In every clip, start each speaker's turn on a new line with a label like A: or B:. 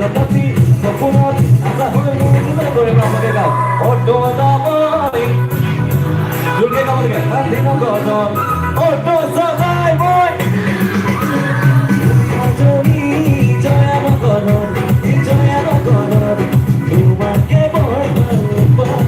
A: তথাপি সপোনত আশা হৈ মোৰ কৰিম আমাকে গাও অটো যাবই জোৰকে গাব লাগে স্বাধীন গণন অটো চলাই মই মাজনী জয়ান গণন তোমাকে মই ভাল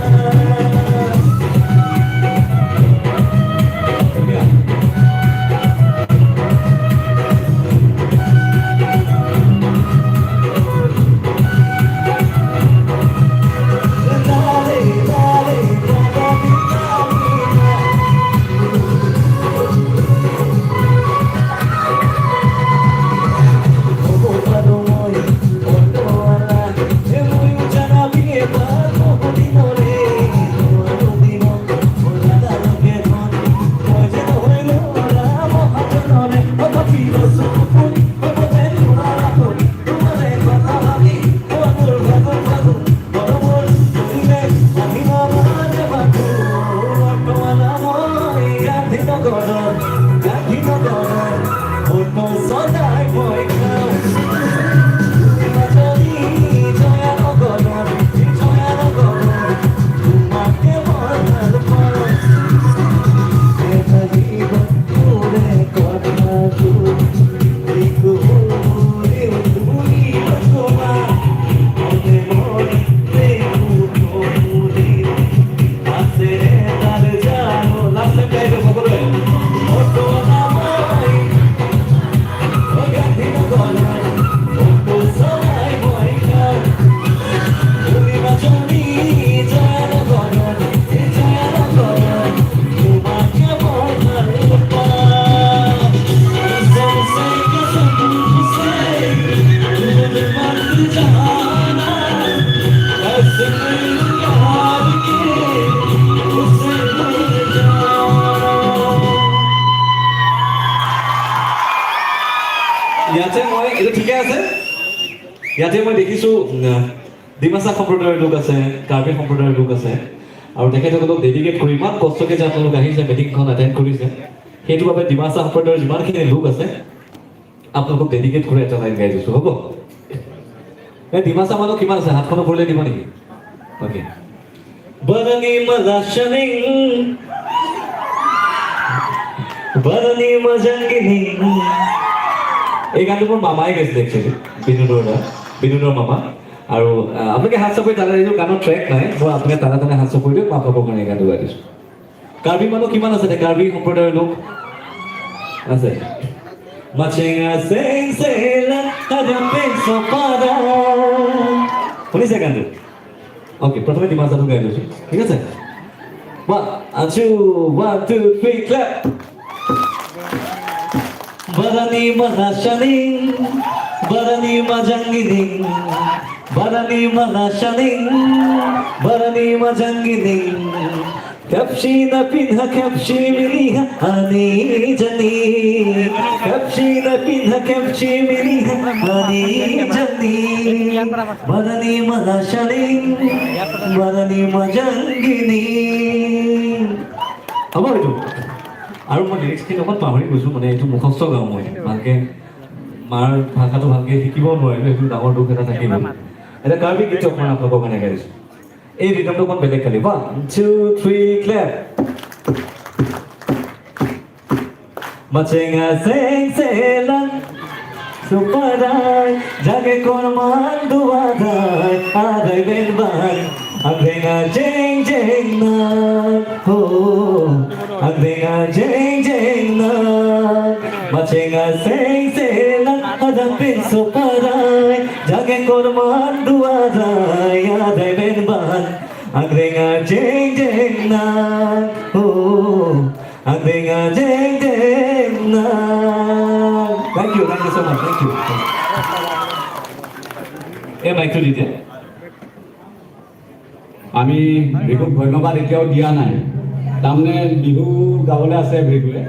A: ইয়াতে মই এইটো ঠিকে আছে ইয়াতে মই দেখিছোঁ ডিমাচা সম্প্ৰদায়ৰ লোক আছে কাৰ্বি সম্প্ৰদায়ৰ লোক আছে আৰু তেখেতসকলক ডেডিকেট কৰি ইমান কষ্টকৈ যে আপোনালোক আহিছে মিটিংখন এটেণ্ড কৰিছে সেইটো বাবে ডিমাচা সম্প্ৰদায়ৰ যিমানখিনি লোক আছে আপোনালোকক ডেডিকেট কৰি এটা লাইন গাই দিছোঁ হ'ব এই ডিমাচা মানুহ কিমান আছে হাতখন ওপৰলৈ দিব নেকি অ'কে বৰণি মজাংগিনী এই গানটো মোৰ মামাই গাইছিলে একচুৱেলি বিনোদৰ মামা আৰু আপোনালোকে হাত চাপৰি তালে এইটো গানৰ ট্ৰেক নাই মই আপোনালোকে তালে হাত চাপৰি দিয়ক মই আপোনালোকৰ কাৰণে এই গানটো গাই দিছোঁ কাৰ্বি মানুহ কিমান আছে কাৰ্বি সম্প্ৰদায়ৰ লোক আছে মাছেঙা চেং চেলা আদাপে সপাৰা শুনিছে গানটো অ'কে প্ৰথমে ডিমাচাটো গাই লৈছোঁ ঠিক আছে 1 2 3 clap Barani Mahashaning, Barani Majangining, Barani Mahashaning, Barani Majangining, Kapshina Pinha Kapshi Miliha Ani Jani, Kapshina Pinha Kapshi Miliha Ani Jani, Barani Mahashaning, Barani Majangining. How about you? আৰু মই লিৰিক্সখিনি অকণ পাহৰি গৈছোঁ মানে এইটো মুখস্থ গাওঁ মই ভালকৈ মাৰ ভাষাটো ভালকৈ শিকিব নোৱাৰিলোঁ সেইটো ডাঙৰ দুখ এটা থাকিব এটা কাৰ্বি গীত অকণমান আপোনালোকৰ কাৰণে গাইছোঁ এই ৰিদমটো অকণ বেলেগ খালি 1 2 3 ক্লেপ মাছেঙা চেং চেলাং সুপাৰাই জাগে কৰ্মান দুৱাদাই আদাই বেলবাই আগেঙা জেং জেং না হো আগেঙা জেং জেং না মাছেঙা চেং চেলাং আদাপিন সুপাৰাই জাগে কর্মান দুয়ারাই আদাই বেনবান আগেঙা জেং জেং না হো আগেঙা জেং জেং না thank you so much thank you এই মাইকটো দি দে আমি বিহুক ধন্যবাদ এতিয়াও দিয়া নাই তাৰমানে বিহু গাবলৈ আছে বিহুৱে